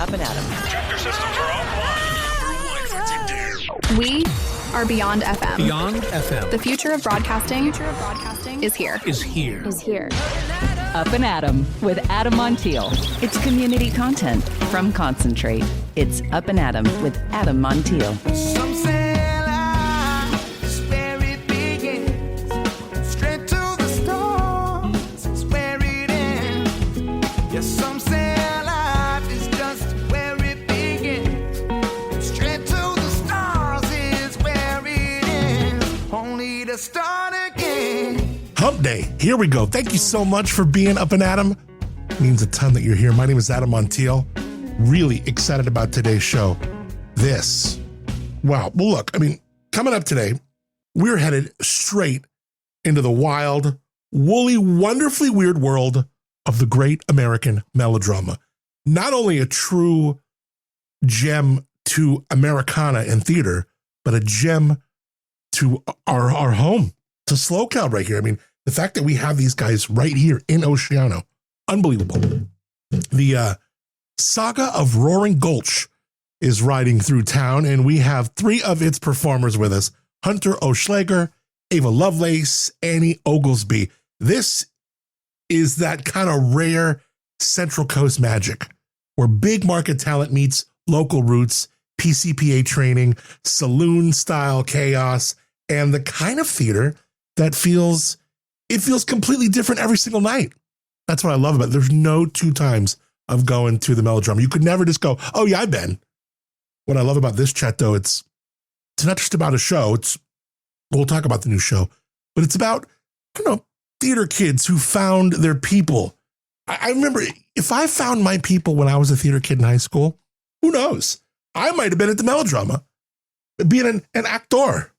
Up+Adam. Tractor systems are offline. We are Beyond FM. Beyond FM. The future of broadcasting is here. Up+Adam with Adam Montiel. It's community content from Concentrate. It's Up+Adam with Adam Montiel. Some say life is where it begins. Straight to the stars is where it ends. Yes, some say life is just where it begins. Straight to the stars is where it ends. Only to start again. Hump Day. Here we go. Thank you so much for being Up+Adam. It means a ton that you're here. My name is Adam Montiel. Really excited about today's show. Wow. Well, look, coming up today, we're headed straight into the wild, woolly, wonderfully weird world of the Great American Melodrama. Not only a true gem to Americana and theater, but a gem to our home, to SLO CAL right here. The fact that we have these guys right here in Oceano, unbelievable. The Saga of Roaring Gulch is riding through town, and we have three of its performers with us: Hunter Oehlschlager, Ava Lovelace, Annie Oglesby. This is that kind of rare Central Coast magic where big market talent meets local roots, PCPA training, saloon-style chaos, and the kind of theater that feels completely different every single night. That's what I love about it. There's no two times of going to the Melodrama. You could never just go, oh yeah, I've been. What I love about this chat though, it's not just about a show. We'll talk about the new show, but it's about, theater kids who found their people. I remember if I found my people when I was a theater kid in high school, who knows? I might have been at the Melodrama, being an actor.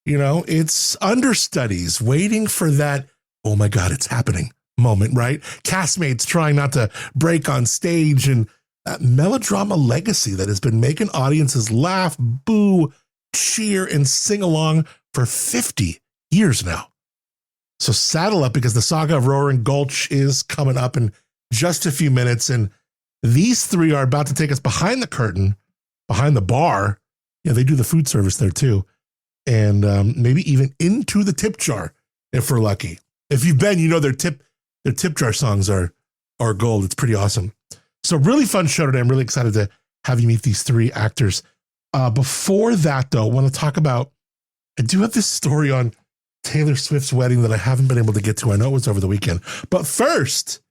It's understudies waiting for that, oh my God, it's happening moment, right? Castmates trying not to break on stage, and that melodrama legacy that has been making audiences laugh, boo, cheer, and sing along for 50 years now. So saddle up, because the Saga of Roaring Gulch is coming up in just a few minutes, and these three are about to take us behind the curtain, behind the bar. Yeah, they do the food service there too. And maybe even into the tip jar if we're lucky. If you've been, their tip jar songs are gold. It's pretty awesome. So really fun show today. I'm really excited to have you meet these three actors. Before that, though, I want to talk about, I do have this story on Taylor Swift's wedding that I haven't been able to get to. I know it was over the weekend. But first,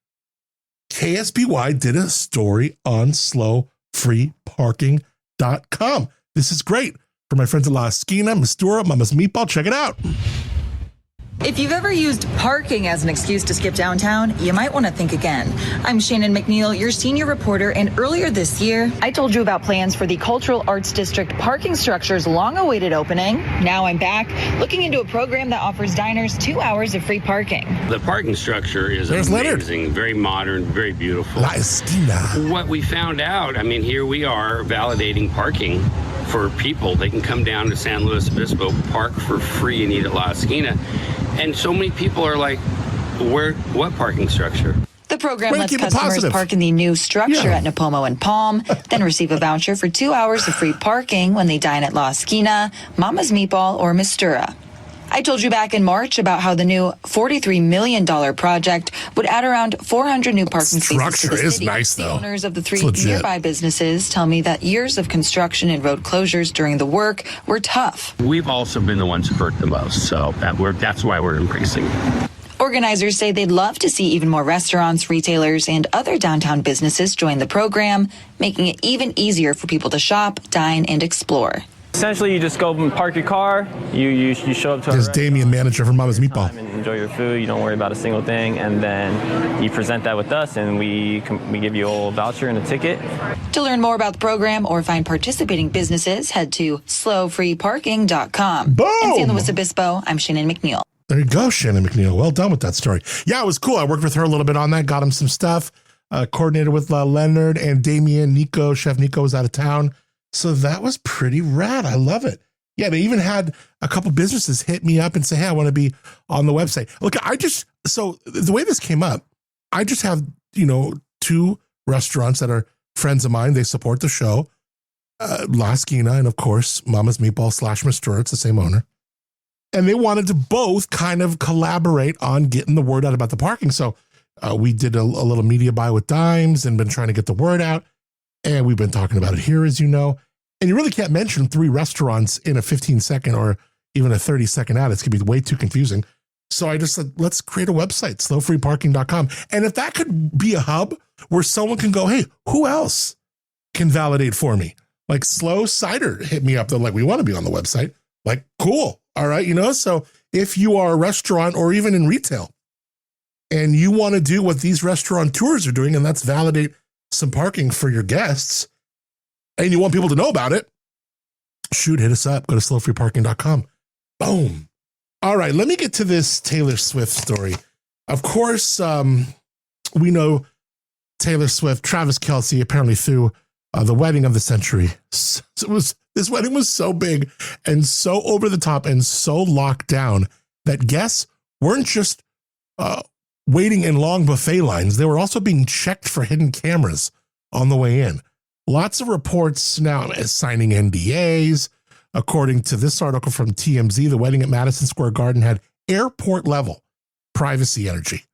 KSBY did a story on slowfreeparking.com. This is great. For my friends at La Esquina, Mistura, Mama's Meatball, check it out. If you've ever used parking as an excuse to skip downtown, you might want to think again. I'm Shannon McNeil, your senior reporter, and earlier this year, I told you about plans for the Cultural Arts District parking structure's long-awaited opening. Now I'm back, looking into a program that offers diners 2 hours of free parking. The parking structure is amazing, Leonard. Very modern, very beautiful. La Esquina. What we found out, here we are validating parking for people. They can come down to San Luis Obispo, park for free and eat at La Esquina. And so many people are like, what parking structure? The program lets customers park in the new structure at Napomo and Palm, then receive a voucher for 2 hours of free parking when they dine at La Esquina, Mama's Meatball, or Mistura. I told you back in March about how the new $43 million project would add around 400 new parking spaces to the city. Structure is nice, though. The owners of the three nearby businesses tell me that years of construction and road closures during the work were tough. We've also been the ones hurt the most, so that's why we're increasing. Organizers say they'd love to see even more restaurants, retailers, and other downtown businesses join the program, making it even easier for people to shop, dine, and explore. Essentially, you just go and park your car, you show up to There's Damien, manager for Mama's Meatball. And enjoy your food, you don't worry about a single thing, and then you present that with us, and we give you a little voucher and a ticket. To learn more about the program or find participating businesses, head to slowfreeparking.com. Boom! In San Luis Obispo, I'm Shannon McNeil. There you go, Shannon McNeil. Well done with that story. Yeah, it was cool. I worked with her a little bit on that, got him some stuff, coordinated with Leonard and Damien. Chef Nico was out of town. So that was pretty rad. I love it. Yeah, they even had a couple businesses hit me up and say, hey, I want to be on the website. Look, so the way this came up, I just have, 2 restaurants that are friends of mine. They support the show. La Esquina and, of course, Mama's Meatball / Mistura. It's the same owner. And they wanted to both kind of collaborate on getting the word out about the parking. So we did a little media buy with Dimes and been trying to get the word out. And we've been talking about it here, as you know. And you really can't mention 3 restaurants in a 15-second or even a 30-second ad. It's going to be way too confusing. So I just said, let's create a website, slowfreeparking.com. And if that could be a hub where someone can go, hey, who else can validate for me? Like Slow Cider hit me up. They're like, we want to be on the website. Like, cool. All right. You know, so if you are a restaurant or even in retail and you want to do what these restaurateurs are doing, and that's validate some parking for your guests, and you want people to know about it, shoot, hit us up. Go to slowfreeparking.com. Boom. All right, let me get to this Taylor Swift story. Of course, we know Taylor Swift, Travis Kelce apparently threw the wedding of the century. This wedding was so big and so over the top and so locked down that guests weren't just waiting in long buffet lines. They were also being checked for hidden cameras on the way in. Lots of reports now signing NDAs. According to this article from TMZ, the wedding at Madison Square Garden had airport level privacy energy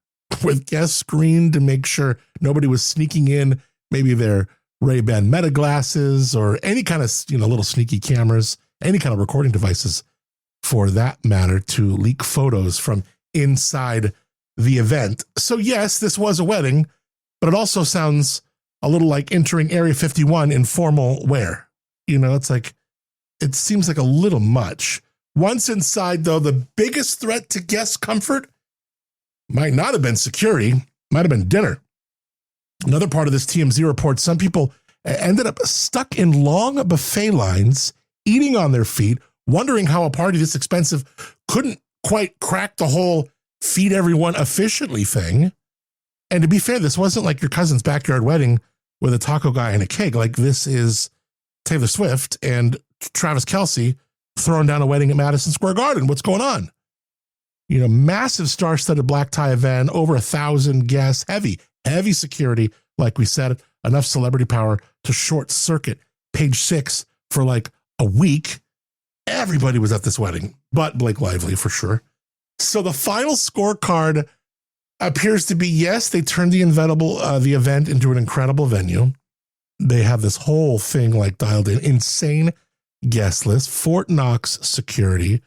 with guests screened to make sure nobody was sneaking in, maybe their Ray-Ban Meta glasses or any kind of, little sneaky cameras, any kind of recording devices for that matter, to leak photos from inside the event. So yes, this was a wedding, but it also sounds a little like entering Area 51 in formal wear. It's like, it seems like a little much. Once inside, though, the biggest threat to guest comfort might not have been security, might have been dinner. Another part of this TMZ report, some people ended up stuck in long buffet lines, eating on their feet, wondering how a party this expensive couldn't quite crack the whole feed everyone efficiently thing. And to be fair, this wasn't like your cousin's backyard wedding with a taco guy and a cake. Like, this is Taylor Swift and Travis Kelce throwing down a wedding at Madison Square Garden. What's going on? Massive star-studded black tie event, over 1,000 guests, heavy security. Like we said, enough celebrity power to short circuit Page 6 for like a week. Everybody was at this wedding, but Blake Lively for sure. So the final scorecard appears to be, yes, they turned the event into an incredible venue. They have this whole thing like dialed in, insane guest list, Fort Knox security,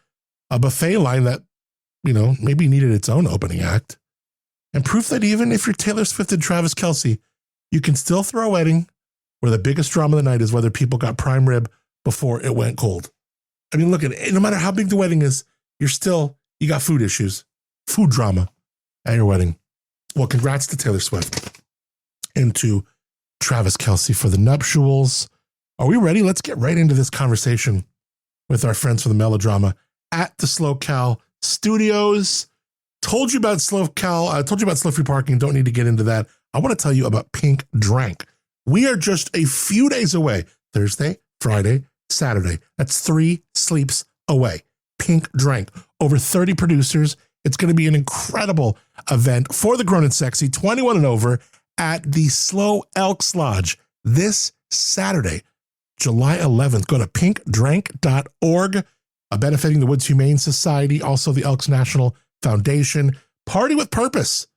a buffet line that, maybe needed its own opening act, and proof that even if you're Taylor Swift and Travis Kelce, you can still throw a wedding where the biggest drama of the night is whether people got prime rib before it went cold. I mean, look at it. No matter how big the wedding is, you got food issues, food drama at your wedding. Well, congrats to Taylor Swift and to Travis Kelce for the nuptials. Are we ready? Let's get right into this conversation with our friends from the Melodrama at the SLO CAL Studios. Told you about SLO Free Parking. Don't need to get into that. I want to tell you about Pink Drank. We are just a few days away. Thursday, Friday, Saturday. That's 3 sleeps away. Pink Drank. Over 30 producers. It's going to be an incredible event for the grown and sexy, 21 and over, at the SLO Elks Lodge this Saturday, July 11th. Go to pinkdrank.org, benefiting the Woods Humane Society, also the Elks National Foundation. Party with purpose.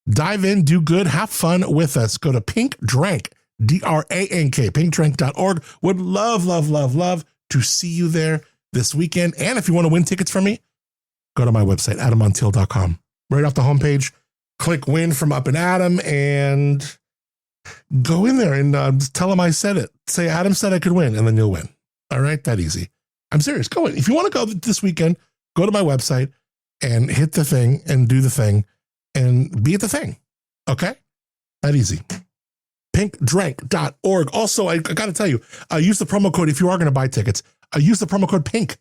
Dive in, do good, have fun with us. Go to pinkdrank, D-R-A-N-K, pinkdrank.org. Would love to see you there this weekend. And if you want to win tickets from me, go to my website, adamontiel.com. Right off the homepage, click win from Up+Adam and go in there and tell them I said it. Say, Adam said I could win, and then you'll win. All right, that easy. I'm serious. Go in. If you want to go this weekend, go to my website and hit the thing and do the thing and be at the thing. Okay? That easy. Pinkdrank.org. Also, I got to tell you, use the promo code if you are going to buy tickets. Use the promo code PINK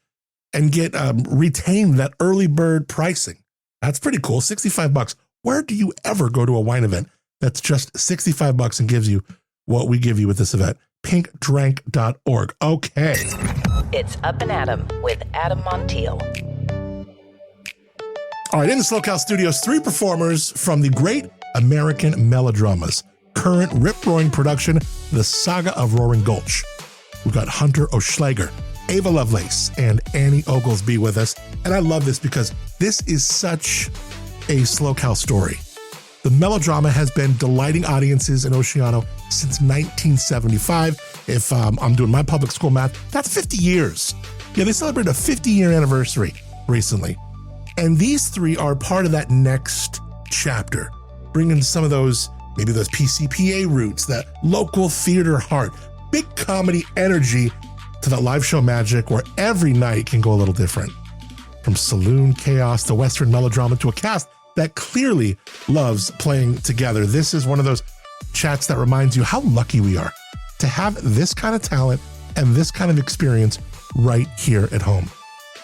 and get retain that early bird pricing. That's pretty cool. $65. Where do you ever go to a wine event that's just $65 and gives you what we give you with this event? Pinkdrank.org. Okay. It's Up+Adam with Adam Montiel. All right, in the SLO CAL Studios, 3 performers from the Great American Melodramas. current rip-roaring production, The Saga of Roaring Gulch. We've got Hunter Oehlschlager, Ava Lovelace, and Annie Oglesby with us. And I love this because this is such a SLO CAL story. The melodrama has been delighting audiences in Oceano since 1975. If I'm doing my public school math, that's 50 years. Yeah, they celebrated a 50-year anniversary recently. And these three are part of that next chapter, bringing some of those, maybe those PCPA roots, that local theater heart, big comedy energy to that live show magic where every night can go a little different. From saloon chaos to Western melodrama to a cast that clearly loves playing together. This is one of those chats that reminds you how lucky we are to have this kind of talent and this kind of experience right here at home.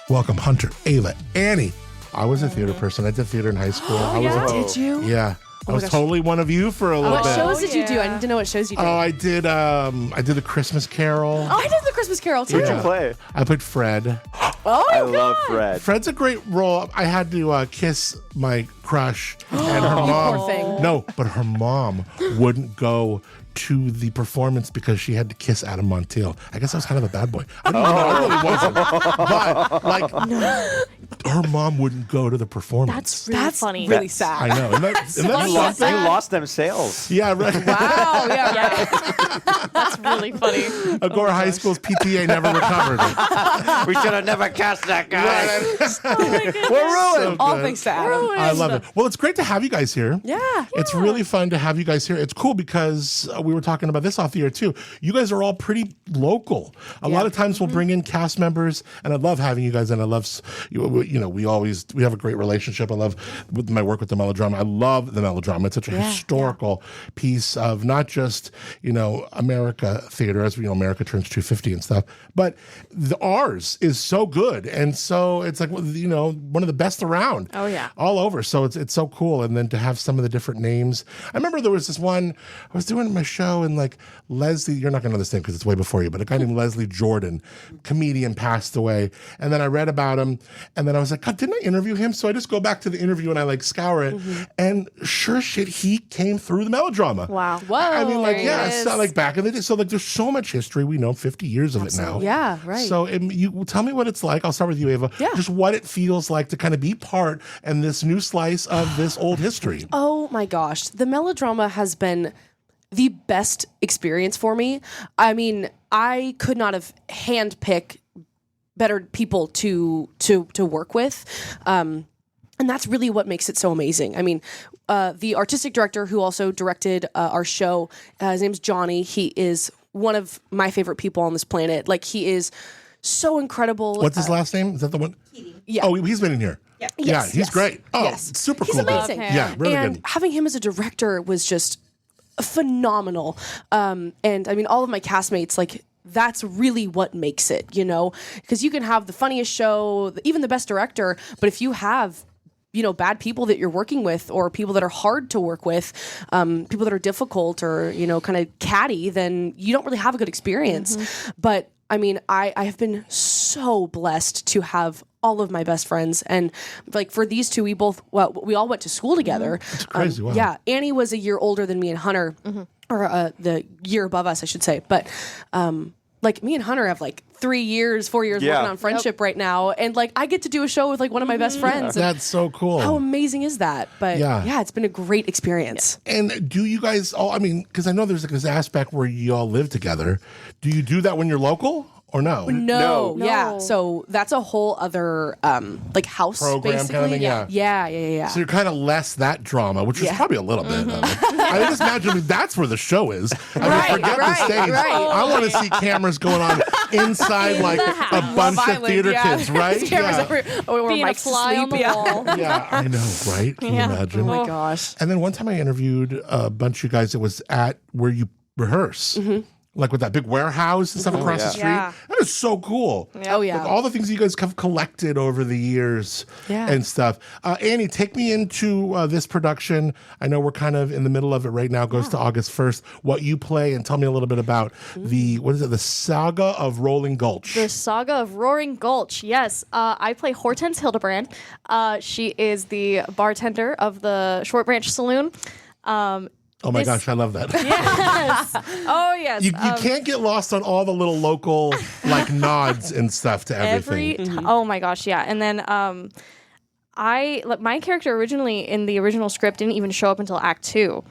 Welcome, Hunter, Ava, Annie. I was a theater person. I did theater in high school. Did you? Yeah. I was totally one of you for a little bit. What shows did you do? I need to know what shows you did. Oh, I did the Christmas Carol. Oh, I did the Christmas Carol too. Who'd you play? I played Fred. Oh, I love Fred. Fred's a great role. I had to kiss my crush and her mom. poor thing. No, but her mom wouldn't go to the performance because she had to kiss Adam Montiel. I guess I was kind of a bad boy. I don't know. I really wasn't. But like, her mom wouldn't go to the performance. That's funny. really sad. I know. Isn't that You lost them sales. Yeah, right. Wow. Yeah. Right. That's really funny. Agora High School's PTA never recovered. We should have never cast that guy. We're So ruined. All good. thanks to Adam. I love it. Well, it's great to have you guys here. Yeah. It's really fun to have you guys here. It's cool because we were talking about this off the air too. You guys are all pretty local. A lot of times we'll bring in cast members, and I love having you guys. And I love, we have a great relationship. I love with my work with the melodrama. I love the melodrama. It's such a historical piece of not just America theater, as we know, America turns 250 and stuff, but ours is so good, and so it's like one of the best around. Oh, yeah. All over. So it's so cool. And then to have some of the different names. I remember there was this one, I was doing my show and like Leslie, you're not going to know this name because it's way before you, but a guy named Leslie Jordan, comedian, passed away. And then I read about him and then I was like, God, didn't I interview him? So I just go back to the interview and I like scour it. And sure shit, he came through the melodrama. Wow. Whoa. I mean, like, there yeah, it it's is. not like back in the day. So like there's so much history. We know 50 years of it now. Yeah, right. So you tell me what it's like. I'll start with you, Ava. Yeah. Just what it feels like to kind of be part in this new slice of this old history. Oh my gosh. The melodrama has been the best experience for me. I mean, I could not have handpicked better people to work with. And that's really what makes it so amazing. I mean, the artistic director who also directed our show, his name's Johnny. He is one of my favorite people on this planet. Like, he is so incredible. What's his last name? Is that the one? Yeah. Oh, he's been in here. Yeah, Yes, he's yes. great. Oh, Yes. super He's cool. dude. amazing. Yeah, really and good. having him as a director was just phenomenal. And I mean, all of my castmates, like, that's really what makes it, because you can have the funniest show, even the best director, but if you have bad people that you're working with, or people that are hard to work with, people that are difficult or, kind of catty, then you don't really have a good experience. But I mean, I have been so blessed to have all of my best friends. And like for these two, we all went to school together. It's crazy. Wow. Yeah. Annie was a year older than me and Hunter, or the year above us, I should say. But like me and Hunter have like 4 years working on friendship right now. And like I get to do a show with like one of my best friends. And That's so cool. how amazing is that? But yeah, it's been a great experience. And do you guys all, I mean, because I know there's like this aspect where you all live together. Do you do that when you're local or no? No. No. Yeah. So that's a whole other like house Program basically. kind of thing, yeah. Yeah. So you're kind of less that drama, which is probably a little bit. I just imagine that's where the show is. I mean, forget the stage. I want to see cameras going on inside like a bunch of theater kids, right? Cameras everywhere. Or Being a Mike's fly on the asleep. wall. Yeah, I know, right? Can you imagine? Oh my gosh. And then one time I interviewed a bunch of you guys that was at where you rehearse. Like with that big warehouse and stuff across the street. Yeah. That is so cool. Oh yeah. Like all the things you guys have collected over the years Yeah. and stuff. Annie, take me into this production. I know we're kind of in the middle of it right now. It goes to August 1st. What you play, and tell me a little bit about the Saga of Roaring Gulch. The Saga of Roaring Gulch. Yes, I play Hortense Hildebrand. She is the bartender of the Short Branch Saloon. Oh my gosh, I love that. Yes. Oh yes. You can't get lost on all the little local like nods and stuff to everything. Oh my gosh, yeah. And then my character originally in the original script didn't even show up until Act 2.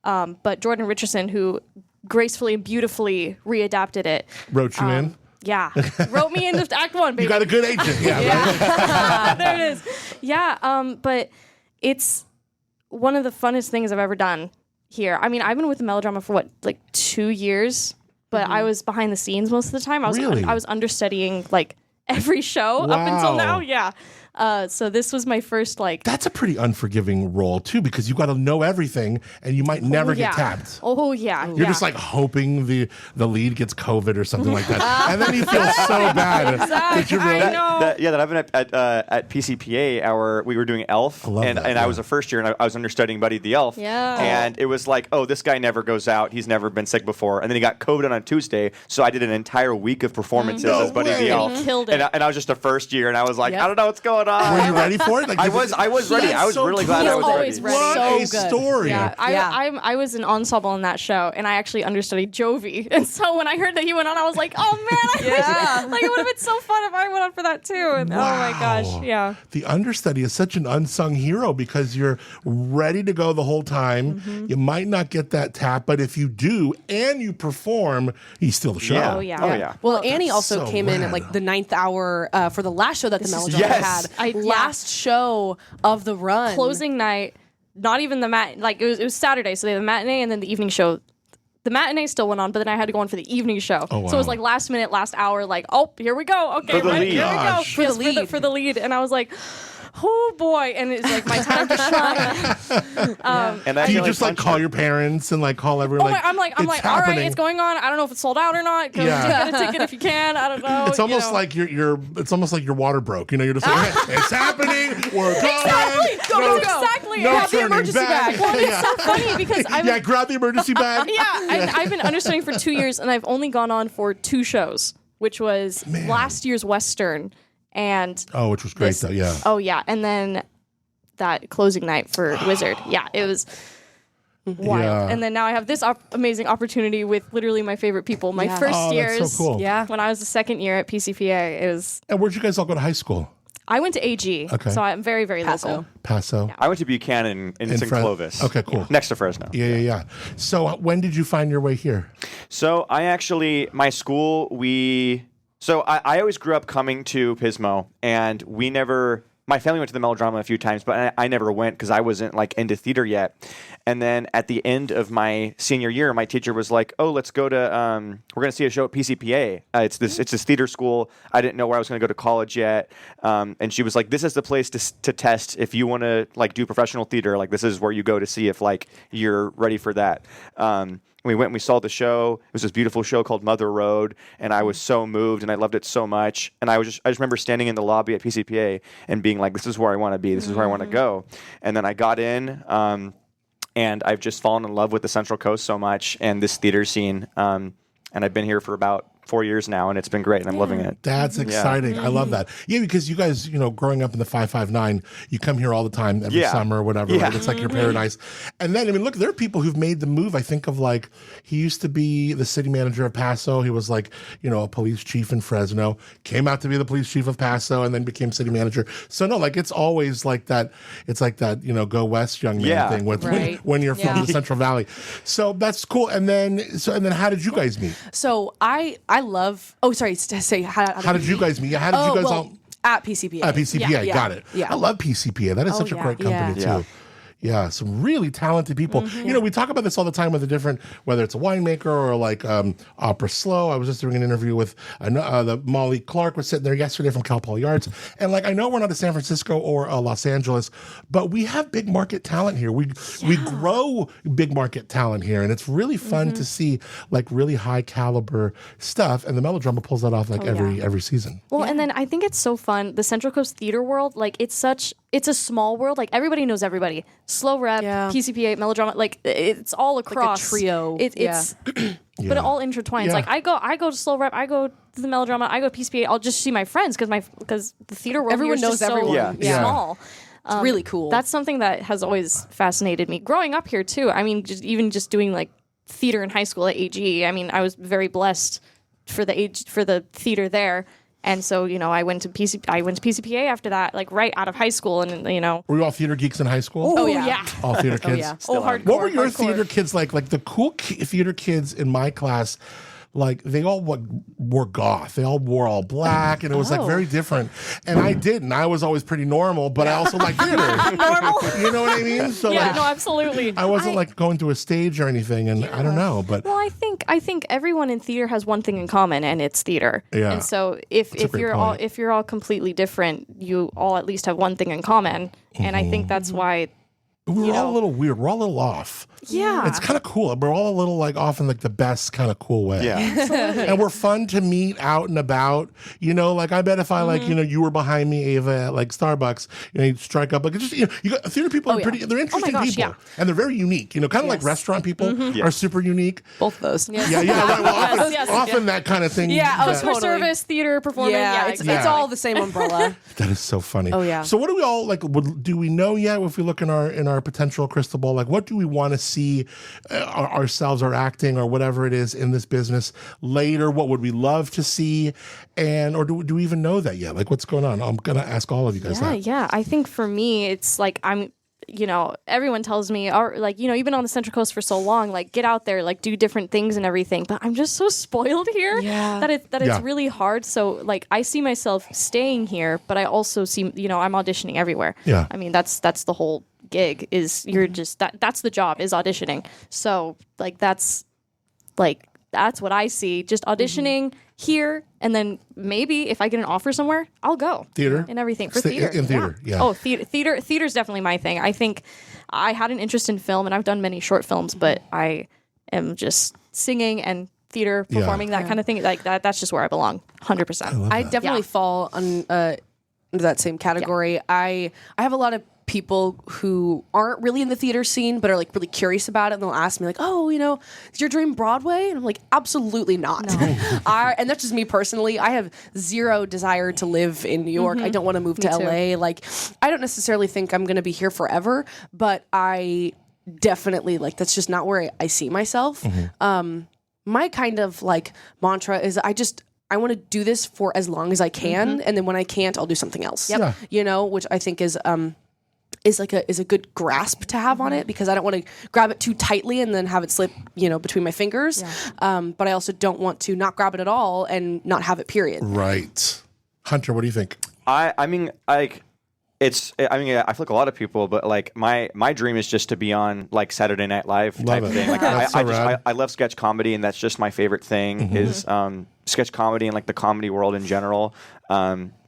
But Jordan Richardson, who gracefully and beautifully readapted it, wrote you in. Yeah, wrote me into Act 1. Baby. You got a good agent. Yeah. There it is. Yeah. But it's one of the funnest things I've ever done here. I mean, I've been with the melodrama for 2 years, but I was behind the scenes most of the time. I was understudying like every show up until now. Yeah. So this was my first That's a pretty unforgiving role too, because you got to know everything and you might never get tapped. Oh yeah. You're just hoping the lead gets COVID or something like that, and then you feel so bad. Exactly. I know. That I've been at PCPA. We were doing Elf, and I was a first year, and I was understudying Buddy the Elf. Yeah. And it was like, oh, this guy never goes out. He's never been sick before, and then he got COVID on Tuesday, so I did an entire week of performances as Buddy the Elf. He killed it. And I was just a first year, and I was like, I don't know what's going on. Were you ready for it? I was ready. I was really glad I was always ready. ready. What a story. Yeah, I was an ensemble in that show, and I actually understudied Jovi. And so when I heard that he went on, I was like, oh man, I wish, it would have been so fun if I went on for that too. And oh my gosh, yeah. The understudy is such an unsung hero because you're ready to go the whole time. You might not get that tap, but if you do and you perform, you steal the show. Yeah. Oh yeah. Oh yeah. Well, Annie also so came in rad. at the 9th hour for the last show that the melodrama had. Last show of the run. Closing night, not even the it was Saturday, so they had the matinee and then the evening show. The matinee still went on, but then I had to go on for the evening show. Oh, wow. So it was last minute, last hour, here we go. Okay, For the lead. here we go. Gosh. For the lead. For the lead. And I was like, oh boy. And it's my time to shine. And I Do you feel just call your parents and call everyone? I'm like, all happening. right, it's going on. I don't know if it's sold out or not. Get a ticket if you can. I don't know. It's almost like it's almost like your water broke. You're just like, hey, it's happening. We're going. Go. Exactly. No Have the turning emergency back. bag. Well, it's so funny because grab the emergency bag. I've been understudying for 2 years, and I've only gone on for 2 shows, which was last year's Western and which was great though. Yeah. Oh yeah, and then that closing night for Wizard. Yeah, it was wild. Yeah. And then now I have this amazing opportunity with literally my favorite people. My first years, that's so cool. when I was the second year at PCPA, it was. And where'd you guys all go to high school? I went to AG, so I'm very, very local. Paso. I went to Buchanan in St. Clovis. Okay, cool. Next to Fresno. Yeah. So when did you find your way here? So my school, I always grew up coming to Pismo, and my family went to the melodrama a few times, but I never went because I wasn't into theater yet. And then at the end of my senior year, my teacher was like, "Oh, let's go to we're going to see a show at PCPA. It's this theater school. I didn't know where I was going to go to college yet." And she was like, "This is the place to test if you want to do professional theater. This is where you go to see if you're ready for that." We went and we saw the show. It was this beautiful show called Mother Road, and I was so moved, and I loved it so much. And I just remember standing in the lobby at PCPA and being like, "This is where I want to be. This is where I want to go." And then I got in, and I've just fallen in love with the Central Coast so much and this theater scene. And I've been here for about 4 years now, and it's been great, and I'm loving it. That's exciting. I love that. Yeah, because you guys, growing up in the 559, you come here all the time every summer or whatever. Yeah. Right? It's like your paradise. And then, look, there are people who've made the move. I think of he used to be the city manager of Paso. He was a police chief in Fresno, came out to be the police chief of Paso, and then became city manager. So no, it's always like that. It's like that, go west young man thing when you're from the Central Valley. So that's cool. And then how did you guys meet? So I love. Oh, sorry. To say how did you guys meet? How did you guys all at PCPA? At PCPA, got it. Yeah. I love PCPA. That is such a great company too. Yeah, some really talented people. We talk about this all the time with the different, whether it's a winemaker or Opera Slow. I was just doing an interview with the Molly Clark was sitting there yesterday from Cal Poly Arts. And I know we're not in San Francisco or Los Angeles, but we have big market talent here. We grow big market talent here. And it's really fun to see really high caliber stuff. And the melodrama pulls that off every season. Well, and then I think it's so fun. The Central Coast theater world, it's a small world. Everybody knows everybody. Slow Rep, PCPA, melodrama, it's all across. A trio. It's but it all intertwines. Yeah. I go to Slow Rep, I go to the melodrama, I go to PCPA. I'll just see my friends because the theater world Everyone here is knows just everyone. so small. It's really cool. That's something that has always fascinated me. Growing up here too. I mean, even just doing like theater in high school at AG. I mean, I was very blessed for the theater there. And so, I went to PCPA after that, like right out of high school, and Were you all theater geeks in high school? Oh yeah. All theater kids. yeah. Hardcore. What were your hardcore. theater kids like? Like the cool theater kids in my class, like they all wore goth. They all wore all black, and it was like very different. And I didn't. I was always pretty normal, but I also like theater. Normal. You know what I mean? So Yeah, like, no, absolutely. I wasn't like going to a stage or anything, and I don't know, but Well, I think everyone in theater has one thing in common, and it's theater. Yeah. And so if a great you're all completely different, you all at least have one thing in common. And I think that's why. we're all a little weird. We're all a little off. Yeah. It's kind of cool. We're all a little like off in like the best kind of cool way. Yeah. And we're fun to meet out and about. Like I bet if I like, you were behind me, Ava, at like Starbucks, you'd strike up like it's just you got theater people are pretty they're interesting gosh, people. yeah. And they're very unique. Kind of like restaurant people are super unique. Both of those. Yeah, right. Well, Yes, often that kind of thing. Yeah, that- Customer service, theater, performing. Yeah, Yeah, it's exactly. all the same umbrella. That is so funny. Oh, yeah. So what do we all like? Do we know yet? If we look in our potential crystal ball, like what do we want to see ourselves or acting or whatever it is in this business later? What would we love to see? Or do we even know that yet? Like what's going on? I'm gonna ask all of you guys that. Yeah. I think for me, it's like everyone tells me, you've been on the Central Coast for so long, like get out there, like do different things and everything. But I'm just so spoiled here that it's really hard. So like I see myself staying here, but I also see, I'm auditioning everywhere. Yeah. I mean, that's the whole gig is you're just that's the job is auditioning. So like that's what I see, just auditioning here, and then maybe if I get an offer somewhere, I'll go. Theater? And everything for Stay theater. in theater, yeah. Oh, theater's definitely my thing. I think I had an interest in film, and I've done many short films, but I am just singing and theater, performing, that kind of thing. Like that's just where I belong, 100%. I definitely fall under that same category. I have a lot of people who aren't really in the theater scene but are like really curious about it, and they'll ask me like, oh, is your dream Broadway? And I'm like, absolutely not. And that's just me personally. I have zero desire to live in New York. I don't want to move to LA. Like, I don't necessarily think I'm going to be here forever, but I definitely like that's just not where I see myself. My kind of like mantra is I want to do this for as long as I can, and then when I can't, I'll do something else. Which I think is a good grasp to have on it, because I don't want to grab it too tightly and then have it slip, between my fingers. But I also don't want to not grab it at all and not have it, period. Right. Hunter, what do you think? I mean, like, I feel like a lot of people, but like my dream is just to be on like Saturday Night Live type Love it. thing. Like That's so rad. I love sketch comedy, and that's just my favorite thing is sketch comedy and like the comedy world in general.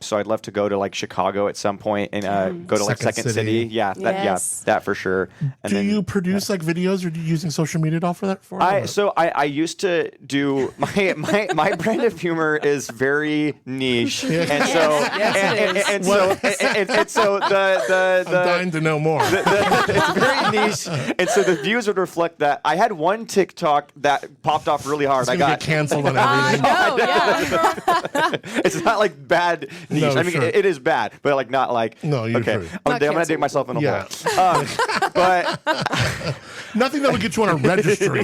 So I'd love to go to like Chicago at some point and go to like Second Second City. City. Yeah, Yes. that for sure. And Do you produce like videos, or do you using social media at all for that? I used to do my brand of humor is very niche, and so and so the I'm dying to know more. it's very niche, and so the views would reflect that. I had one TikTok that popped off really hard. It's I gonna got get canceled on everything. It's not like bad niche. No, I mean, sure. it is bad, but like not like No, you're okay. true. I'm gonna dig myself in a Yeah. hole. But Nothing that would get you on a registry.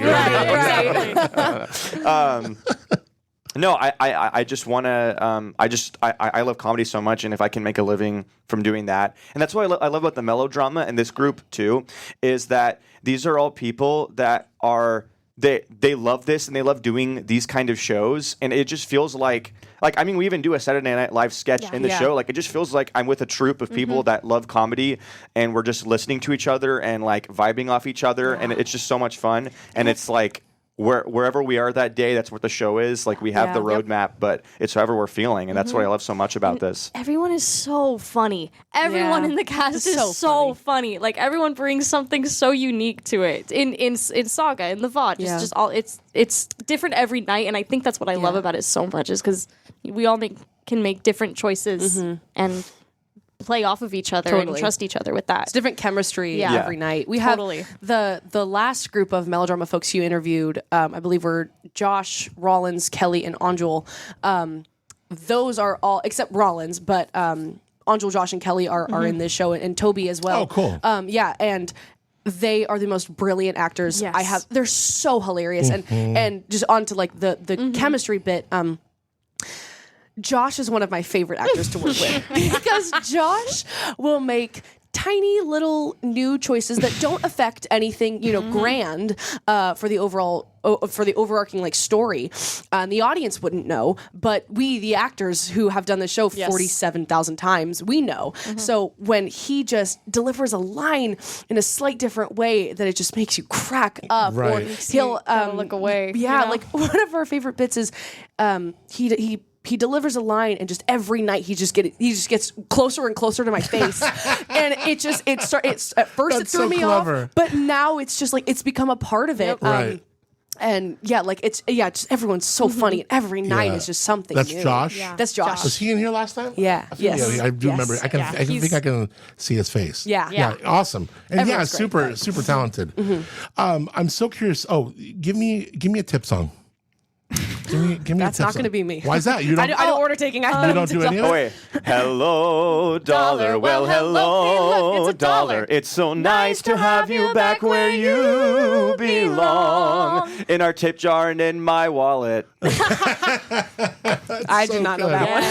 no, I just want to. I love comedy so much, and if I can make a living from doing that, and that's what I love about the melodrama and this group too, is that these are all people that are. They love this, and they love doing these kind of shows, and it just feels like I mean, we even do a Saturday Night Live sketch in the show. Like, it just feels like I'm with a troupe of people that love comedy, and we're just listening to each other and like vibing off each other, and it's just so much fun. And it's like wherever we are that day, that's what the show is. Like, we have the roadmap, but it's however we're feeling, and that's what I love so much about this. Everyone is so funny. Everyone in the cast is so funny. Like, everyone brings something so unique to it. In Saga, in the VOD, just all it's different every night, and I think that's what I love about it so much, is because we all can make different choices and play off of each other and trust each other with that. It's different chemistry every night. We have the last group of melodrama folks you interviewed, I believe were Josh, Rollins, Kelly, and Anjul. Those are all, except Rollins, but Angel, Josh, and Kelly are in this show, and Toby as well. Oh, cool. Yeah, and they are the most brilliant actors I have. They're so hilarious, and just on to like the chemistry bit. Josh is one of my favorite actors to work with because Josh will make tiny little new choices that don't affect anything, grand for the overarching like story. The audience wouldn't know, but we, the actors who have done the show 47,000 times, we know. So when he just delivers a line in a slight different way, that it just makes you crack up, or he'll look away. Yeah, like one of our favorite bits is he delivers a line, and just every night he just gets closer and closer to my face, and it's at first it threw me off, but now it's just like it's become a part of it. Right. And just everyone's so funny, and every night is just something. That's new. Josh. Yeah. That's Josh. Was he in here last time? Yeah. Yes. Yeah, I do remember. I think I can see his face. Yeah. Awesome. And Everyone's great. super talented. I'm so curious. Oh, give me a tip song. Give me That's a tip not going to song. be me. Why is that? You don't. I don't order taking. You don't do any of it? Oh, wait. Hello, dollar. Well, hello, dollar. It's so nice to have you back where you belong. In our tip jar and in my wallet. I do not know that one.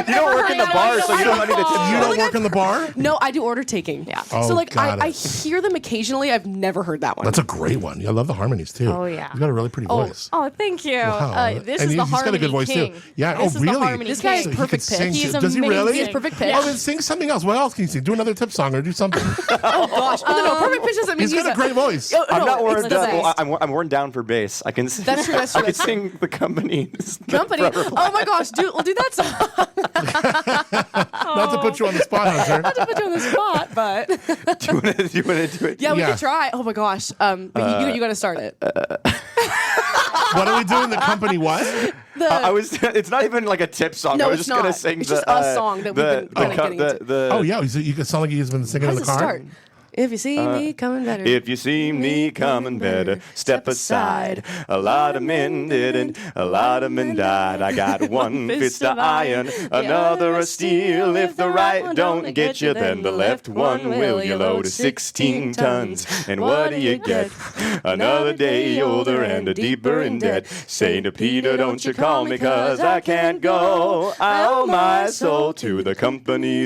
You don't work in the bar, so you don't need the tip jar. You don't work in the bar? No, I do order taking. Yeah. Oh, So like got I it. hear them occasionally. I've never heard that one. That's a great one. I love the harmonies too. Oh, yeah. You've got a really pretty voice. Oh, thank you. Wow. This And is the he's got a good harmony voice king. too. Yeah. This oh, is the really? harmony This guy king. has perfect He could pitch. sing He's too. Does he really? amazing. He has perfect pitch. Oh, then sing something else. What else can you sing? Do another tip song or do something. Oh gosh. No, perfect pitch doesn't mean He's got a great voice. I'm not worn it's the down. best. Well, I'm worn down for bass. I can sing. That's true, that's true, I can that's true. sing the company. Company. Oh my gosh, we'll do that song. Not to put you on the spot, Hunter. Not to put you on the spot, but Do you want to do it? yeah, we Yeah. could try. Oh my gosh. But you got to start it. What are we doing? The company what? I was. It's not even like a tip song. No, I was it's just gonna not. sing It's the just a song that we've been kinda getting into. Oh yeah, you could sound like he's been singing How in does the it car. start? If you see me coming better. If you see me coming better, step aside. A lot of men didn't, a lot of men died. I got one fist of iron, another of steel. If the right don't get you, then the left one will. You load 16 tons, and what do you get? Another day older and a deeper in debt. Say to Peter, don't you call me, 'cause I can't go. I owe my soul to the company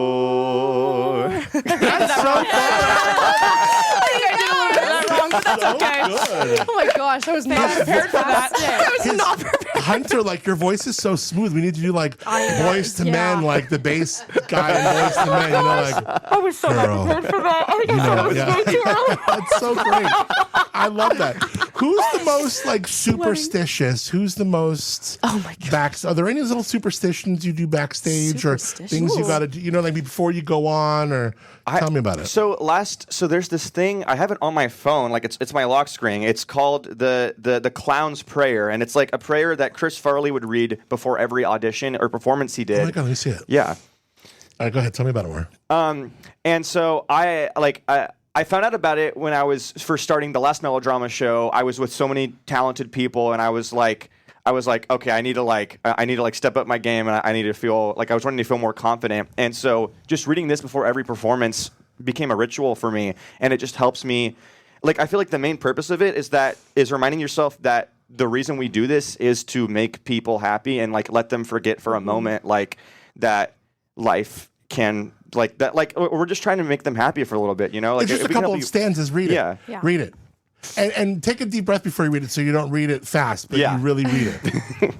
store. That's so fun. I think I did a little bit of that wrong, but that's okay. Good. Oh my gosh, I was not prepared for that. I was not prepared. Hunter, like your voice is so smooth. We need to do like voice to men, like the bass guy in voice to men. You know, like I was so girl. not prepared for that. I You know, was yeah. way too early. That's so great. I love that. Who's the most like superstitious? Who's the most? Oh my god. Are there any little superstitions you do backstage or things you got to do? You know, like before you go on, or tell me about it. So there's this thing, I have it on my phone, like it's my lock screen. It's called the Clown's Prayer, and it's like a prayer that Chris Farley would read before every audition or performance he did. Oh my god, let me see it. Yeah. All right, go ahead. Tell me about it more. And so I found out about it when I was first starting the last Melodrama show. I was with so many talented people, and I was like, okay, I need to step up my game, and I need to feel like I was wanting to feel more confident. And so just reading this before every performance became a ritual for me, and it just helps me. Like, I feel like the main purpose of it is reminding yourself that the reason we do this is to make people happy and like let them forget for a moment like that life can like that, like we're just trying to make them happy for a little bit, you know. Like It's just if a we can couple help of stanzas. Read it. Yeah. Yeah. Read it. And take a deep breath before you read it, so you don't read it fast, but you really read it.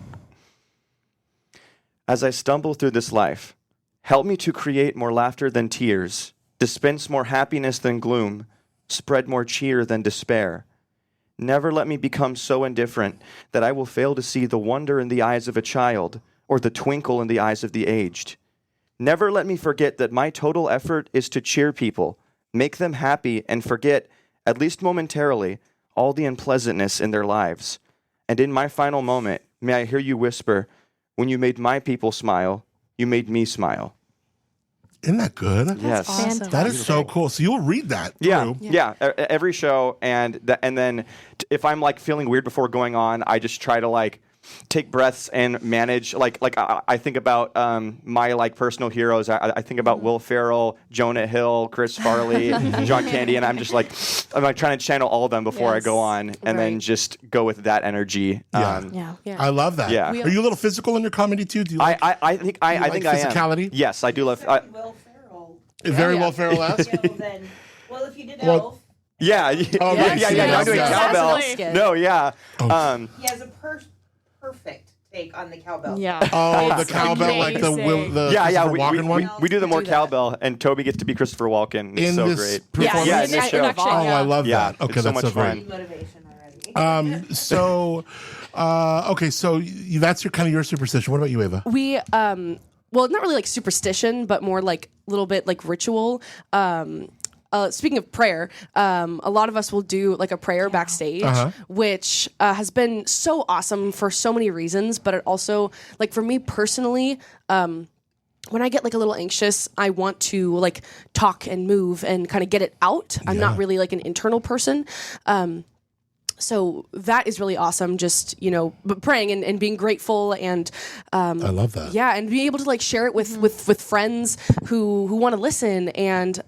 As I stumble through this life, help me to create more laughter than tears, dispense more happiness than gloom, spread more cheer than despair. Never let me become so indifferent that I will fail to see the wonder in the eyes of a child or the twinkle in the eyes of the aged. Never let me forget that my total effort is to cheer people, make them happy, and forget, at least momentarily, all the unpleasantness in their lives. And in my final moment, may I hear you whisper, when you made my people smile, you made me smile. Isn't that good? Yes. Awesome. That is so cool. So you'll read that Yeah, through. yeah. Every show, and then if I'm like feeling weird before going on, I just try to like take breaths and manage. Like I think about my like personal heroes. I think about Will Ferrell, Jonah Hill, Chris Farley, John Candy, and I'm just like I'm like trying to channel all of them before I go on, and then just go with that energy. Yeah. I love that. Yeah. Are you a little physical in your comedy too? Do you like, I think I think I am. physicality? Yes, I do love. Will Ferrell. Very Will Ferrell-esque? Well, if you did Elf. Yeah. Oh, yeah. I'm doing cowbell. No, yeah. He has a perfect take on the cowbell. Yeah. Oh, the cowbell, like the Christopher Walken one? We do the more cowbell, and Toby gets to be Christopher Walken. It's In so this great. performance? Yeah, in this show. Oh, I love Yeah, that. Okay, it's so that's much so fun. great. Motivation already. Okay, so that's your kind of your superstition. What about you, Ava? We well, not really like superstition, but more like a little bit like ritual. Speaking of prayer, a lot of us will do like a prayer backstage, which has been so awesome for so many reasons. But it also, like for me personally, when I get like a little anxious, I want to like talk and move and kind of get it out. I'm not really like an internal person. So that is really awesome. Just, but praying and being grateful and I love that. Yeah, and being able to like share it with friends who want to listen, and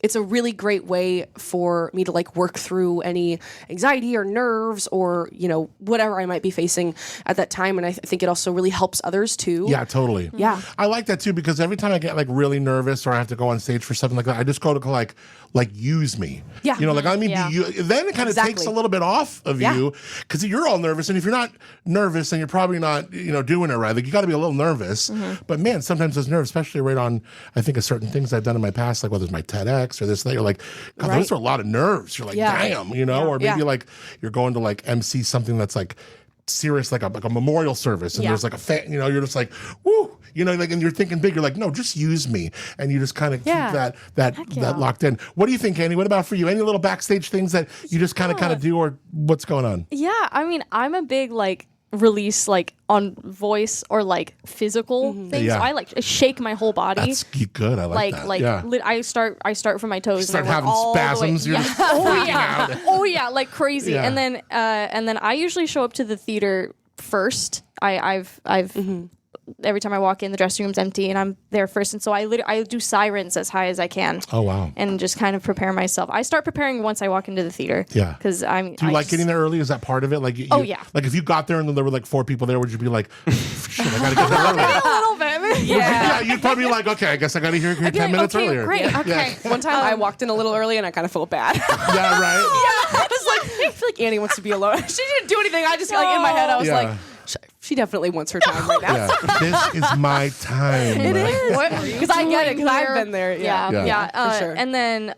it's a really great way for me to like work through any anxiety or nerves or, whatever I might be facing at that time. And I think it also really helps others too. Yeah, totally. Yeah. I like that too, because every time I get like really nervous or I have to go on stage for something like that, I just go to like use me. Yeah. Then it kind of takes a little bit off of you, because you're all nervous. And if you're not nervous, then you're probably not, doing it right. Like you got to be a little nervous. But man, sometimes those nerves, especially right on, I think of certain things I've done in my past, like whether it's my TEDx or this thing, you're like, God, those are a lot of nerves. You're like, damn, or maybe like you're going to like MC something that's like serious, like a memorial service, and there's like a fan, you're just like, woo, and you're thinking big. You're like, no, just use me, and you just kind of keep that locked in. What do you think, Annie? What about for you? Any little backstage things that you just kind of do, or what's going on? Yeah, I mean, I'm a big like release like on voice or like physical things. Yeah. So I like shake my whole body. That's good. I like that. I start from my toes. Start and I work having all spasms. The way. You're just freaking out. Oh yeah, like crazy. Yeah. And then I usually show up to the theater first. I've every time I walk in, the dressing room's empty, and I'm there first. And so I do sirens as high as I can. Oh wow! And just kind of prepare myself. I start preparing once I walk into the theater. Yeah, because I'm. Do you like getting there early? Is that part of it? Like, yeah. Like if you got there and then there were like 4 people there, would you be like, shit, I gotta get there early? A little bit. Yeah. You'd probably be like, okay, I guess I gotta hear 10 minutes okay, earlier. Great. Okay. One time I walked in a little early and I kind of felt bad. Yeah, right. I was like, I feel like Annie wants to be alone. She didn't do anything. I just like in my head I was like, she definitely wants her time right now. Yeah. This is my time. It is. Because I get it, because I've been there. Yeah. For sure. And then,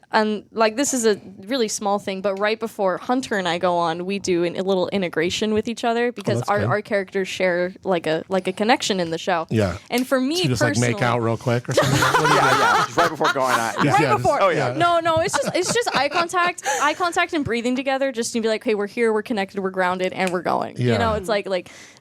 like, this is a really small thing, but right before Hunter and I go on, we do a little integration with each other because our characters share like a connection in the show. Yeah. And for me, so you just personally, like make out real quick or something. Just right before going on. Right before. Oh yeah. No, it's just eye contact and breathing together, just to be like, hey, we're here, we're connected, we're grounded, and we're going. Yeah. It's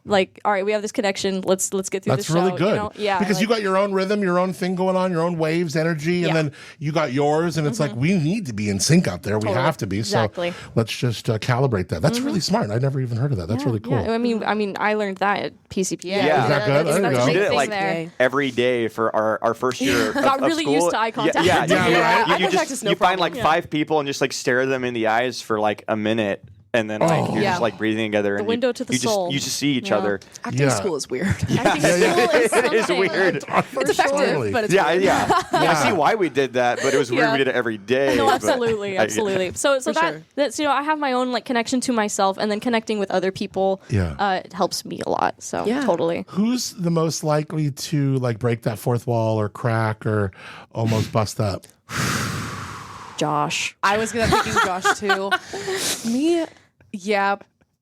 like, all right, we have this connection. Let's get through That's the show. really good. Yeah, because you got your own rhythm, your own thing going on, your own waves, energy, and then you got yours, and it's like we need to be in sync out there. We have to be. Exactly. So let's just calibrate that. That's really smart. I never even heard of that. That's really cool. Yeah. I mean, I learned that at PCPA. Yeah. Is that good? There you go. We did it like there. every day for our first year of Got really school. used to eye contact. Yeah. Right? You find like 5 people and just like stare them in the eyes for like a minute. And then you're just like breathing together. The window to the soul. You just see each other. Acting school is weird. Acting school is It is something. weird. It's effective, but it's weird. I see why we did that, but it was weird we did it every day. No, but absolutely. So that's I have my own like connection to myself, and then connecting with other people. It helps me a lot. So totally. Who's the most likely to like break that fourth wall or crack or almost bust up? Josh. I was thinking Josh too.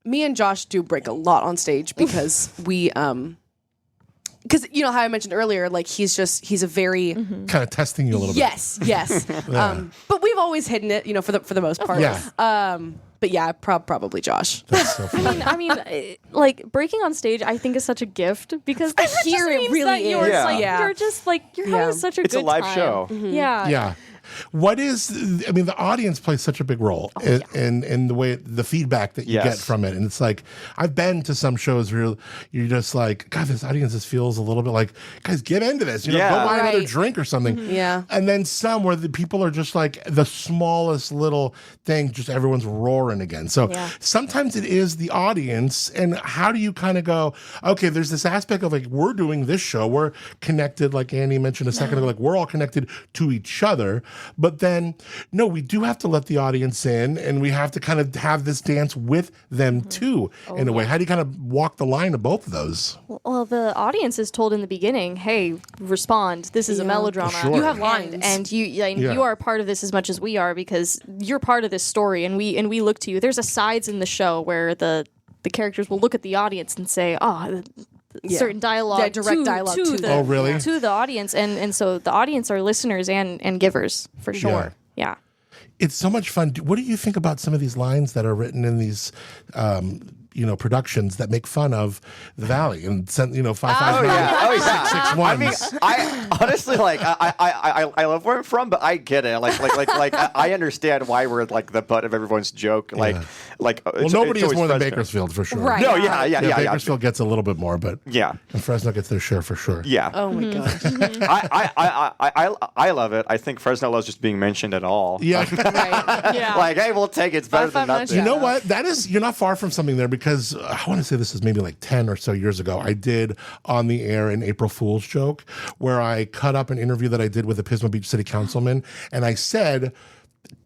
Me and Josh do break a lot on stage because we because you know how I mentioned earlier, like he's a very kind of testing you a little bit. Yes. But we've always hidden it, for the most part. But yeah, probably Josh. That's so funny. I mean, like breaking on stage, I think is such a gift because Here it really is. You're just like you're having such a it's good a live time. show. Yeah. Yeah. What is? I mean, the audience plays such a big role in the way the feedback that you get from it, and it's like I've been to some shows where you're just like, God, this audience just feels a little bit like, guys, get into this, go buy another drink or something, and then some where the people are just like the smallest little thing, just everyone's roaring again. So sometimes it is the audience, and how do you kind of go, okay, there's this aspect of like we're doing this show, we're connected, like Annie mentioned a second ago, like we're all connected to each other, but then no, we do have to let the audience in, and we have to kind of have this dance with them too, in a way. How do you kind of walk the line of both of those? Well, the audience is told in the beginning, hey, respond, this is a melodrama. Sure. You have lines, and you are a part of this as much as we are, because you're part of this story, and we look to you. There's a sides in the show where the characters will look at the audience and say, certain dialogue, direct dialogue to the, to the audience, and so the audience are listeners and givers for sure. Yeah. It's so much fun. What do you think about some of these lines that are written in these productions that make fun of the Valley and send 559 661? I mean, I honestly I love where I'm from, but I get it. Like I understand why we're like the butt of everyone's joke. Well, nobody is more than Bakersfield for sure. Right. No, yeah. Bakersfield gets a little bit more, but and Fresno gets their share for sure. Yeah. Oh my god. I love it. I think Fresno loves just being mentioned at all. Yeah. Like, hey, we'll take it. It's better than nothing. You know what? You're not far from something there, because I want to say this is maybe like 10 or so years ago. I did on the air an April Fool's joke where I cut up an interview that I did with a Pismo Beach city councilman, and I said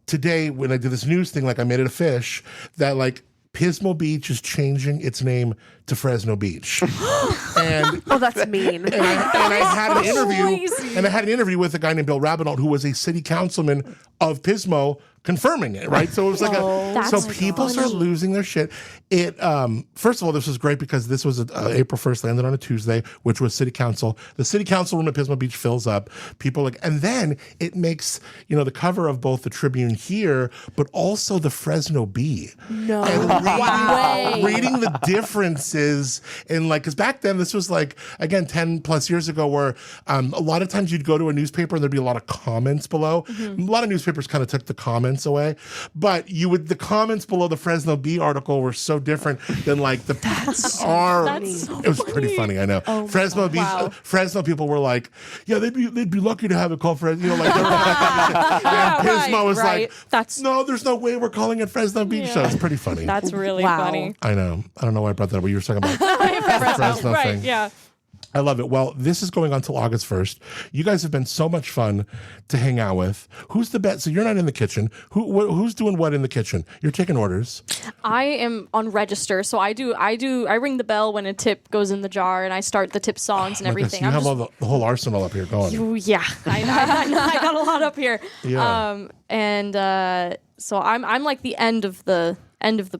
today when I did this news thing, like I made it a fish, that like Pismo Beach is changing its name to Fresno Beach. And that's mean. And I had an interview, and I had an interview with a guy named Bill Rabinold, who was a city councilman of Pismo, confirming it, right? So it was like so people start losing their shit. It first of all, this was great because this was April 1st, landed on a Tuesday, which was city council. The city council room at Pismo Beach fills up. People and then it makes the cover of both the Tribune here, but also the Fresno Bee. No and reading the differences in because back then this was again 10 plus years ago, where a lot of times you'd go to a newspaper and there'd be a lot of comments below. A lot of newspapers kind of took the comments away, but the comments below the Fresno Bee article were so different than the it was pretty funny. I know. Fresno Bee, Fresno people were like, yeah, they'd be lucky to have it called Fresno. And Pismo was like, no, there's no way we're calling it Fresno Beach. So it's pretty funny. That's really funny. I know. I don't know why I brought that up, but you were talking about the Fresno thing. Yeah. I love it. Well, this is going on till August 1st. You guys have been so much fun to hang out with. Who's the best? So you're not in the kitchen. Who's doing what in the kitchen? You're taking orders. I am on register, so I ring the bell when a tip goes in the jar, and I start the tip songs and everything. You have the whole arsenal up here going. Yeah, I got a lot up here. Yeah. So I'm like the end of the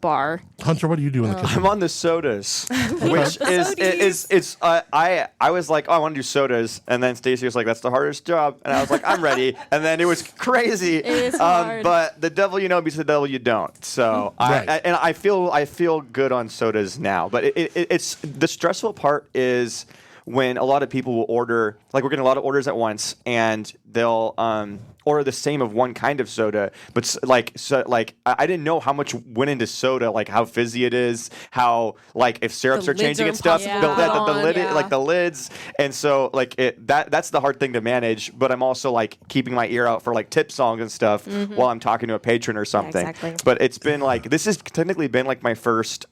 bar. Hunter, what do you do in the kitchen? I'm on the sodas, which is I was like, I want to do sodas, and then Stacey was like, that's the hardest job, and I was like, I'm ready, and then it was crazy. It is hard. But the devil you know beats the devil you don't. So I feel good on sodas now, but it's the stressful part is when a lot of people will order, we're getting a lot of orders at once, and they'll order the same of one kind of soda, but I didn't know how much went into soda, how fizzy it is, how if syrups are changing and stuff, the lids, and so that's the hard thing to manage. But I'm also keeping my ear out for tip songs and stuff while I'm talking to a patron or something. Yeah, exactly. But it's been this has technically been my first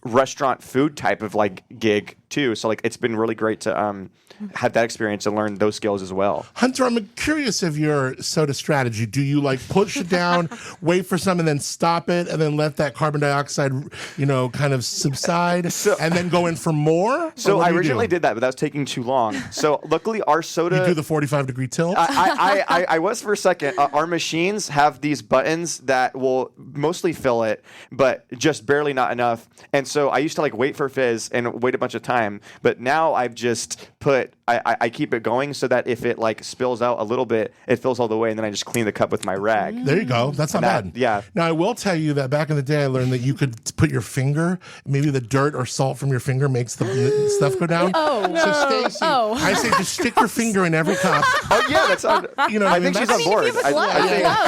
restaurant food type of gig too. So it's been really great to have that experience and learn those skills as well. Hunter, I'm curious of your soda strategy. Do you push it down, wait for some, and then stop it, and then let that carbon dioxide, kind of subside, and then go in for more? So I originally did that, but that was taking too long. So luckily, our soda. You do the 45-degree tilt? I was for a second. Our machines have these buttons that will mostly fill it, but just barely not enough. And so I used to wait for fizz and wait a bunch of time, but now I've just put I keep it going so that if it like spills out a little bit, it fills all the way, and then I just clean the cup with my rag. There you go. That's not bad. Yeah. Now, I will tell you that back in the day, I learned that you could put your finger, maybe the dirt or salt from your finger makes the stuff go down. Oh, So, Stacey, I say just stick your finger in every cup. Oh yeah, that's You know what I I mean? think she's That's- on board. if you have a glove,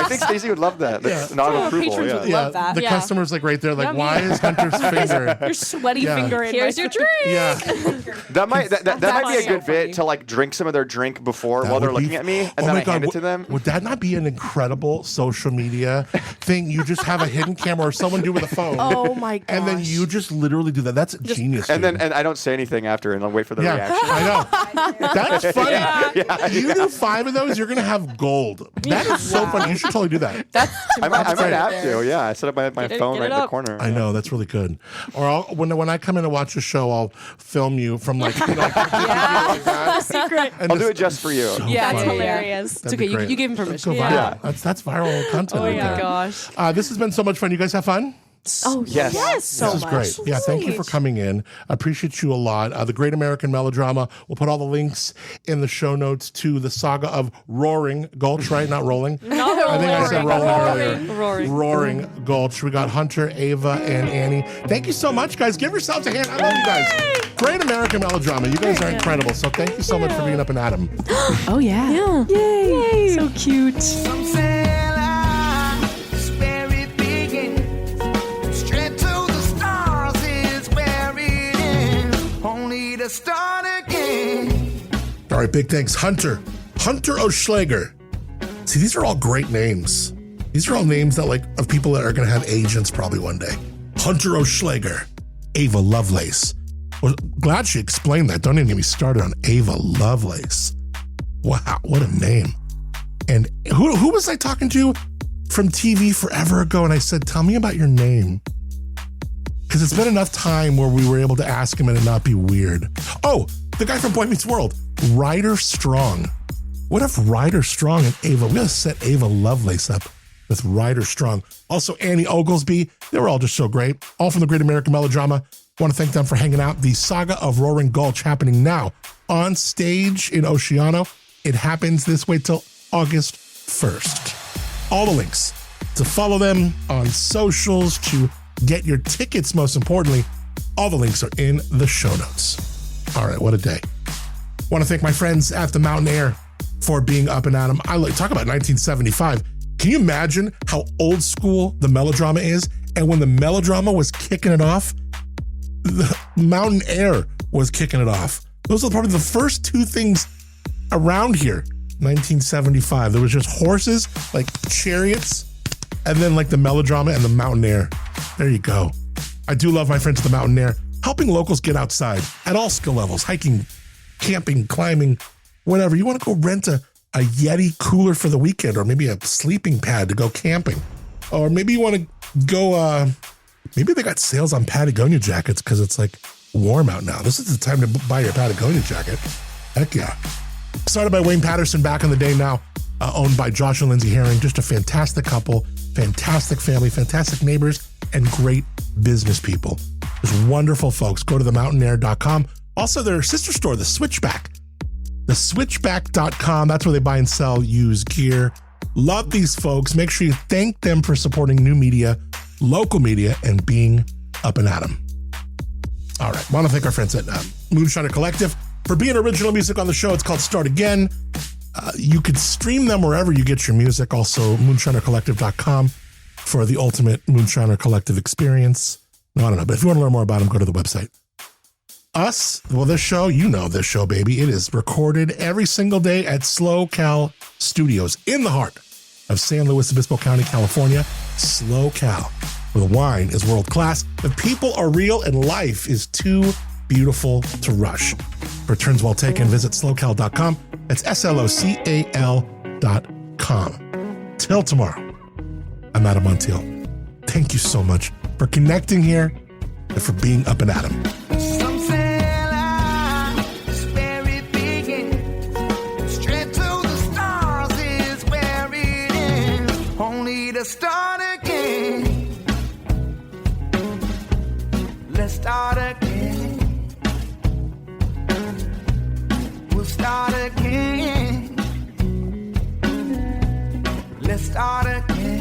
I think Stacey would love that. That's not an approval. patrons Yeah. would love that. The Yeah. customer's like right there, like, Yummy. why is Hunter's finger? Your sweaty Yeah. finger in Here's my your drink. Yeah. That might be a so good funny. bit to like drink some of their drink before That while they're would be- looking at me, and Oh then my I God, hand it to them. Would that not be an incredible social media thing? You just have a hidden camera or someone do with a phone. Oh my gosh. And then you just literally do that. That's genius. And dude. then I don't say anything after, and I'll wait for the yeah, reaction. I know. That's funny. You do 5 of those, you're gonna have gold. That is so funny. You should totally do that. That's I might great. have to. Yeah, I set up my phone get right it in the up. corner. I know, that's really good. Or when I come in to watch a show, I'll film you from like, like secret. and I'll do it just for you. so Yeah, funny. that's hilarious. It's That'd okay. be You, great. you gave him permission. Go viral. Yeah. That's viral content. Oh right my there. gosh. This has been so much fun. You guys have fun? Oh Yes. so This is much. great. Yeah, thank you for coming in. I appreciate you a lot. The Great American Melodrama. We'll put all the links in the show notes to the Saga of Roaring Gulch, right? Not rolling. Not I think I said rolling earlier. Roaring. Roaring Gulch. We got Hunter, Ava, and Annie. Thank you so much, guys. Give yourselves a hand. I love you guys. Great American Melodrama. You guys are incredible. So thank you so much for being up and Adam. Oh yeah. Yeah. Yay. So cute. Some say life is where it begins. Straight to the stars is where it ends. Only to start again. All right, big thanks. Hunter Oehlschlager. See, these are all great names. These are all names that of people that are going to have agents probably one day. Hunter Oehlschlager, Ava Lovelace. Well, glad she explained that. Don't even get me started on Ava Lovelace. Wow, what a name. And who was I talking to from TV forever ago? And I said, tell me about your name. Because it's been enough time where we were able to ask him and it not be weird. Oh, the guy from Boy Meets World, Ryder Strong. What if Ryder Strong and Ava, we gotta set Ava Lovelace up with Ryder Strong. Also, Annie Oglesby, they were all just so great. All from the Great American Melodrama. Want to thank them for hanging out. The Saga of Roaring Gulch happening now on stage in Oceano. It happens this way till August 1st. All the links to follow them on socials, to get your tickets, most importantly, all the links are in the show notes. All right, what a day. Want to thank my friends at the Mountain Air for being up and at 'em. Talk about 1975. Can you imagine how old school the Melodrama is? And when the Melodrama was kicking it off, the Mountain Air was kicking it off. Those are probably the first two things around here. 1975. There was just horses, like chariots, and then like the Melodrama and the Mountain Air. There you go. I do love my friends at the Mountain Air, helping locals get outside at all skill levels, hiking, camping, climbing, whatever. You want to go rent a Yeti cooler for the weekend, or maybe a sleeping pad to go camping. Or maybe you want to go, maybe they got sales on Patagonia jackets because it's like warm out now. This is the time to buy your Patagonia jacket. Heck yeah. Started by Wayne Patterson back in the day, now owned by Josh and Lindsay Herring. Just a fantastic couple, fantastic family, fantastic neighbors, and great business people. Just wonderful folks. Go to themountaineer.com. Also, their sister store, The Switchback. Theswitchback.com. That's where they buy and sell used gear. Love these folks. Make sure you thank them for supporting new media, local media, and being up and at 'em. All right. Want to thank our friends at Moonshiner Collective for being original music on the show. It's called Start Again. You could stream them wherever you get your music. Also, moonshinercollective.com for the ultimate Moonshiner Collective experience. No, I don't know. But if you want to learn more about them, go to the website. Us, well, this show, you know this show, baby. It is recorded every single day at SLO CAL Studios in the heart of San Luis Obispo County, California. SLO CAL, where the wine is world class, the people are real, and life is too beautiful to rush. For returns well taken, visit slocal.com. That's SLOCAL.com. Till tomorrow, I'm Adam Montiel. Thank you so much for connecting here and for being up and at 'em. Some say life is where it begins. Straight to the stars is where it ends. Only to start again. Let's start again. We'll start again. Let's start again.